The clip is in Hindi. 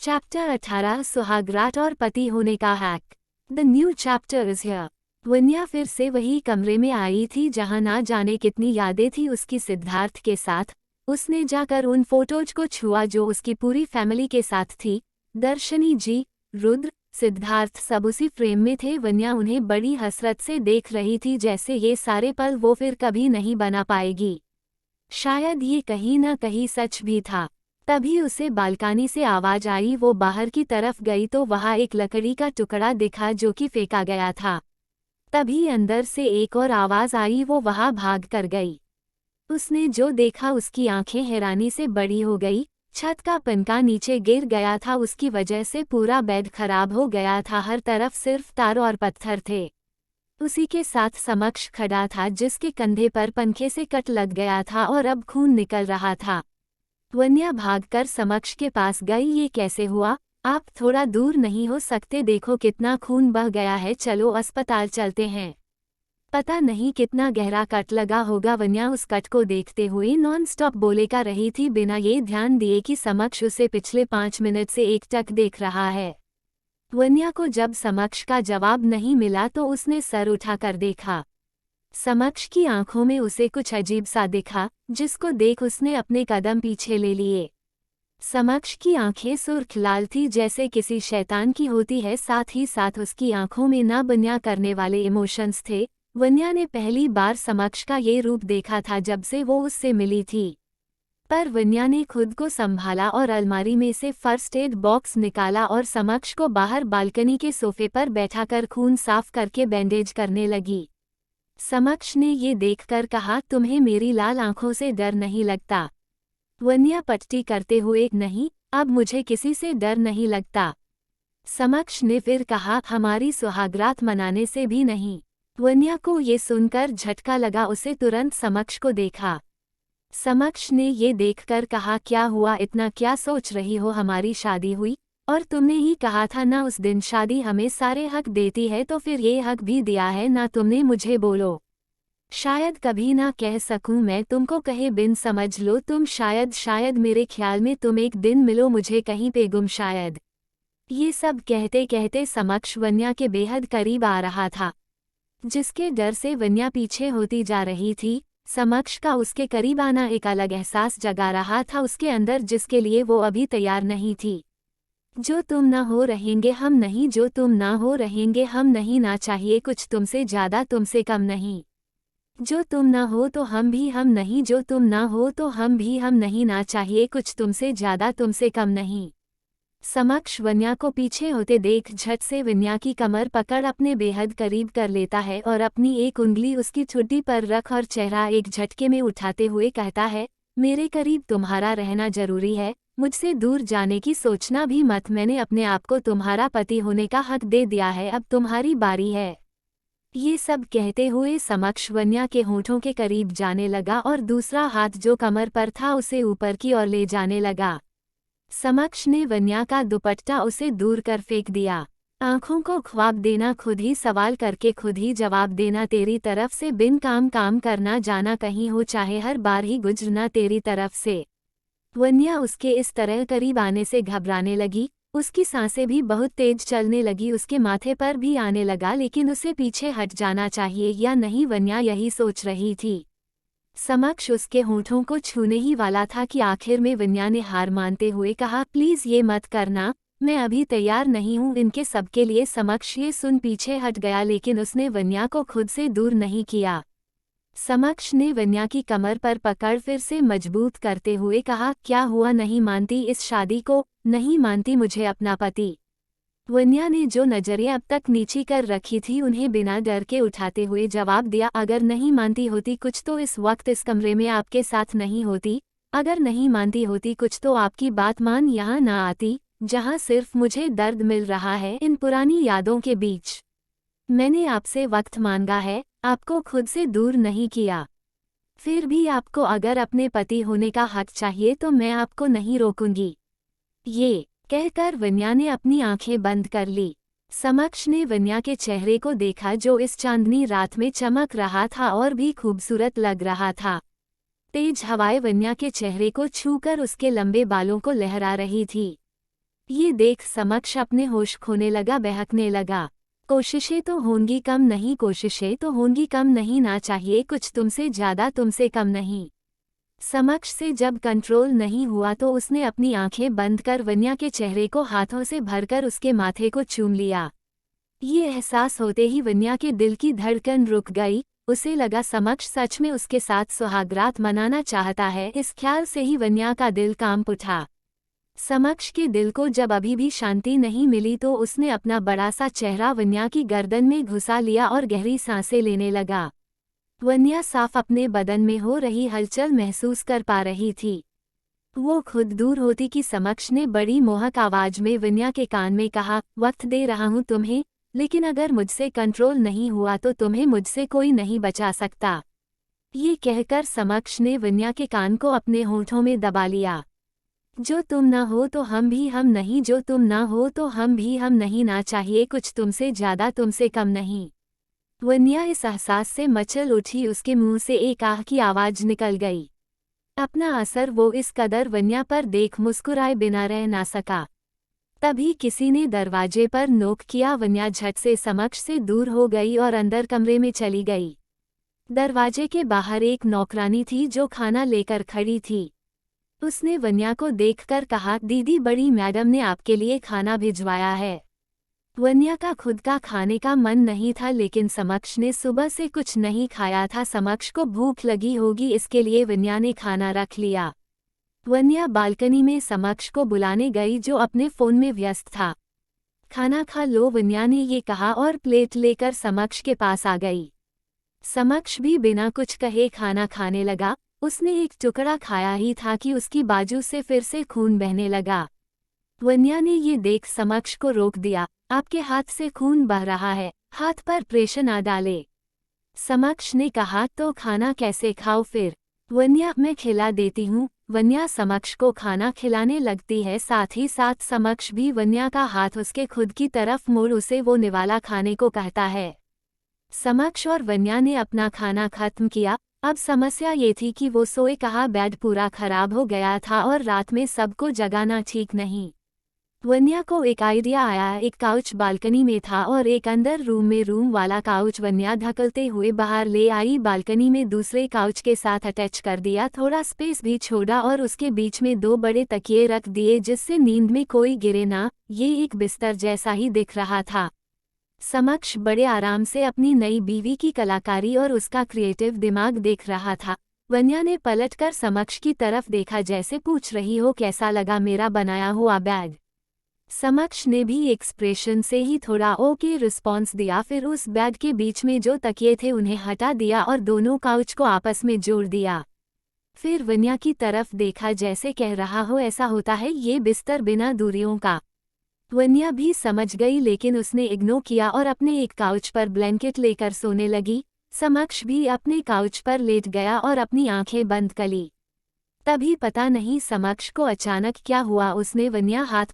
चैप्टर 18 सुहागरात और पति होने का hack. The new chapter is here. Vanya फिर से वही कमरे में आई थी जहां ना जाने कितनी यादें थी उसकी सिद्धार्थ के साथ। उसने जाकर उन फोटोज को छुआ जो उसकी पूरी फैमिली के साथ थी। दर्शनी जी, रुद्र, सिद्धार्थ सब उसी फ्रेम में थे। वन्या उन्हें बड़ी हसरत से देख रही थी, जैसे ये सारे पल वो फिर कभी नहीं बना पाएगी। शायद ये कहीं ना कहीं सच भी था। तभी उसे बालकनी से आवाज आई। वो बाहर की तरफ गई तो वहां एक लकड़ी का टुकड़ा दिखा जो कि फेंका गया था। तभी अंदर से एक और आवाज आई। वो वहां भाग कर गई। उसने जो देखा उसकी आंखें हैरानी से बड़ी हो गई। छत का पनका नीचे गिर गया था। उसकी वजह से पूरा बेड खराब हो गया था। हर तरफ सिर्फ तार और पत्थर थे। उसी के साथ समक्ष खड़ा था जिसके कंधे पर पंखे से कट लग गया था और अब खून निकल रहा था। वन्या भागकर समक्ष के पास गई। ये कैसे हुआ? आप थोड़ा दूर नहीं हो सकते? देखो कितना खून बह गया है। चलो अस्पताल चलते हैं। पता नहीं कितना गहरा कट लगा होगा। वन्या उस कट को देखते हुए नॉन स्टॉप बोले का रही थी, बिना ये ध्यान दिए कि समक्ष उसे पिछले 5 मिनट से एकटक देख रहा है। वन्या को जब समक्ष का जवाब नहीं मिला तो उसने सर उठाकर देखा। समक्ष की आंखों में उसे कुछ अजीब सा दिखा, जिसको देख उसने अपने कदम पीछे ले लिए। समक्ष की आंखें सुर्ख लाल थी जैसे किसी शैतान की होती है। साथ ही साथ उसकी आंखों में ना बन्या करने वाले इमोशंस थे। वन्या ने पहली बार समक्ष का ये रूप देखा था जब से वो उससे मिली थी। पर वन्या ने खुद को संभाला और अलमारी में से फर्स्ट एड बॉक्स निकाला और समक्ष को बाहर बालकनी के सोफे पर बैठाकर खून साफ करके बैंडेज करने लगी। समक्ष ने ये देखकर कहा, तुम्हें मेरी लाल आंखों से डर नहीं लगता? वन्या पट्टी करते हुए, नहीं, अब मुझे किसी से डर नहीं लगता। समक्ष ने फिर कहा, हमारी सुहागरात मनाने से भी नहीं। वन्या को ये सुनकर झटका लगा। उसे तुरंत समक्ष को देखा। समक्ष ने ये देखकर कहा, क्या हुआ? इतना क्या सोच रही हो? हमारी शादी हुई और तुमने ही कहा था ना उस दिन, शादी हमें सारे हक देती है, तो फिर ये हक भी दिया है ना तुमने मुझे? बोलो। शायद कभी ना कह सकूं मैं तुमको कहे बिन, समझ लो तुम। शायद मेरे ख्याल में तुम एक दिन मिलो मुझे कहीं पे गुम शायद। ये सब कहते कहते समक्ष वन्या के बेहद करीब आ रहा था, जिसके डर से वन्या पीछे होती जा रही थी। समक्ष का उसके करीब आना एक अलग एहसास जगा रहा था उसके अंदर, जिसके लिए वो अभी तैयार नहीं थी। जो तुम ना हो रहेंगे हम नहीं, जो तुम ना हो रहेंगे हम नहीं, ना चाहिए कुछ तुमसे ज्यादा तुमसे कम नहीं। जो तुम ना हो तो हम भी हम नहीं, जो तुम ना हो तो हम भी हम नहीं, ना चाहिए कुछ तुमसे ज्यादा तुमसे कम नहीं। समक्ष वन्या को पीछे होते देख झट से वन्या की कमर पकड़ अपने बेहद करीब कर लेता है और अपनी एक उंगली उसकी ठुड्डी पर रख और चेहरा एक झटके में उठाते हुए कहता है, मेरे करीब तुम्हारा रहना जरूरी है, मुझसे दूर जाने की सोचना भी मत। मैंने अपने आप को तुम्हारा पति होने का हक दे दिया है, अब तुम्हारी बारी है। ये सब कहते हुए समक्ष वन्या के होठों के करीब जाने लगा और दूसरा हाथ जो कमर पर था उसे ऊपर की ओर ले जाने लगा। समक्ष ने वन्या का दुपट्टा उसे दूर कर फेंक दिया। आंखों को ख्वाब देना, खुद ही सवाल करके खुद ही जवाब देना, तेरी तरफ से बिन काम करना, जाना कहीं हो चाहे हर बार ही गुजरना तेरी तरफ से। वन्या उसके इस तरह करीब आने से घबराने लगी। उसकी सांसें भी बहुत तेज चलने लगी। उसके माथे पर भी आने लगा, लेकिन उसे पीछे हट जाना चाहिए या नहीं, वन्या यही सोच रही थी। समक्ष उसके होठों को छूने ही वाला था कि आखिर में वन्या ने हार मानते हुए कहा, प्लीज ये मत करना, मैं अभी तैयार नहीं हूँ इनके सबके लिए। समक्ष ये सुन पीछे हट गया, लेकिन उसने वन्या को खुद से दूर नहीं किया। समक्ष ने वन्या की कमर पर पकड़ फिर से मजबूत करते हुए कहा, क्या हुआ? नहीं मानती इस शादी को? नहीं मानती मुझे अपना पति? वन्या ने जो नजरें अब तक नीची कर रखी थी उन्हें बिना डर के उठाते हुए जवाब दिया, अगर नहीं मानती होती कुछ तो इस वक्त इस कमरे में आपके साथ नहीं होती। अगर नहीं मानती होती कुछ तो आपकी बात मान यहाँ ना आती, जहाँ सिर्फ मुझे दर्द मिल रहा है इन पुरानी यादों के बीच। मैंने आपसे वक्त मांगा है, आपको खुद से दूर नहीं किया। फिर भी आपको अगर अपने पति होने का हक चाहिए तो मैं आपको नहीं रोकूंगी। ये कहकर वन्या ने अपनी आंखें बंद कर ली। समक्ष ने वन्या के चेहरे को देखा जो इस चांदनी रात में चमक रहा था और भी खूबसूरत लग रहा था। तेज हवाएं वन्या के चेहरे को छूकर उसके लंबे बालों को लहरा रही थी। ये देख समक्ष अपने होश खोने लगा, बहकने लगा। कोशिशें तो होंगी कम नहीं, कोशिशें तो होंगी कम नहीं, ना चाहिए कुछ तुमसे ज़्यादा, तुमसे कम नहीं। समक्ष से जब कंट्रोल नहीं हुआ तो उसने अपनी आंखें बंद कर वन्या के चेहरे को हाथों से भरकर उसके माथे को चूम लिया। ये एहसास होते ही वन्या के दिल की धड़कन रुक गई। उसे लगा समक्ष सच में उसके साथ सुहागरात मनाना चाहता है। इस ख्याल से ही वन्या का दिल कांप उठा। समक्ष के दिल को जब अभी भी शांति नहीं मिली तो उसने अपना बड़ा सा चेहरा वन्या की गर्दन में घुसा लिया और गहरी सांसें लेने लगा। वन्या साफ अपने बदन में हो रही हलचल महसूस कर पा रही थी। वो खुद दूर होती कि समक्ष ने बड़ी मोहक आवाज में वन्या के कान में कहा, वक्त दे रहा हूँ तुम्हें, लेकिन अगर मुझसे कंट्रोल नहीं हुआ तो तुम्हें मुझसे कोई नहीं बचा सकता। ये कहकर समक्ष ने वन्या के कान को अपने होंठों में दबा लिया। जो तुम ना हो तो हम भी हम नहीं, जो तुम ना हो तो हम भी हम नहीं, ना चाहिए कुछ तुमसे ज़्यादा, तुमसे कम नहीं। वन्या इस एहसास से मचल उठी, उसके मुंह से एक आह की आवाज़ निकल गई। अपना असर वो इस कदर वन्या पर देख मुस्कुराए बिना रह ना सका। तभी किसी ने दरवाजे पर नोक किया। वन्या झट से समक्ष से दूर हो गई और अंदर कमरे में चली गई। दरवाजे के बाहर एक नौकरानी थी जो खाना लेकर खड़ी थी। उसने वन्या को देखकर कहा, दीदी, बड़ी मैडम ने आपके लिए खाना भिजवाया है। वन्या का खुद का खाने का मन नहीं था, लेकिन समक्ष ने सुबह से कुछ नहीं खाया था। समक्ष को भूख लगी होगी, इसके लिए वन्या ने खाना रख लिया। वन्या बालकनी में समक्ष को बुलाने गई जो अपने फ़ोन में व्यस्त था। खाना खा लो, वन्या ने ये कहा और प्लेट लेकर समक्ष के पास आ गई। समक्ष भी बिना कुछ कहे खाना खाने लगा। उसने एक टुकड़ा खाया ही था कि उसकी बाजू से फिर से खून बहने लगा। वन्या ने ये देख समक्ष को रोक दिया। आपके हाथ से खून बह रहा है, हाथ पर प्रेशर ना डाले। समक्ष ने कहा, तो खाना कैसे खाओ फिर? वन्या, मैं खिला देती हूँ। वन्या समक्ष को खाना खिलाने लगती है, साथ ही साथ समक्ष भी वन्या का हाथ उसके खुद की तरफ मोड़ उसे वो निवाला खाने को कहता है। समक्ष और वन्या ने अपना खाना खत्म किया। अब समस्या ये थी कि वो सोए कहाँ, बेड पूरा खराब हो गया था और रात में सबको जगाना ठीक नहीं। वन्या को एक आइडिया आया। एक काउच बालकनी में था और एक अंदर रूम में रूम वाला काउच वन्या धकलते हुए बाहर ले आई। बालकनी में दूसरे काउच के साथ अटैच कर दिया, थोड़ा स्पेस भी छोड़ा और उसके बीच में 2 बड़े तकिए रख दिए जिससे नींद में कोई गिरे ना। ये एक बिस्तर जैसा ही दिख रहा था। समक्ष बड़े आराम से अपनी नई बीवी की कलाकारी और उसका क्रिएटिव दिमाग देख रहा था। वन्या ने पलटकर समक्ष की तरफ देखा, जैसे पूछ रही हो, कैसा लगा मेरा बनाया हुआ बैग? समक्ष ने भी एक्सप्रेशन से ही थोड़ा ओके रिस्पॉन्स दिया। फिर उस बेड के बीच में जो तकिए थे उन्हें हटा दिया और दोनों काउच को आपस में जोड़ दिया। फिर वन्या की तरफ देखा, जैसे कह रहा हो, ऐसा होता है ये बिस्तर बिना दूरियों का। वन्या भी समझ गई, लेकिन उसने इग्नोर किया और अपने एक काउच पर ब्लैंकेट लेकर सोने लगी। समक्ष भी अपने काउच पर लेट गया और अपनी आंखें बंद कर ली। तभी पता नहीं समक्ष को अचानक क्या हुआ, उसने वन्या हाथ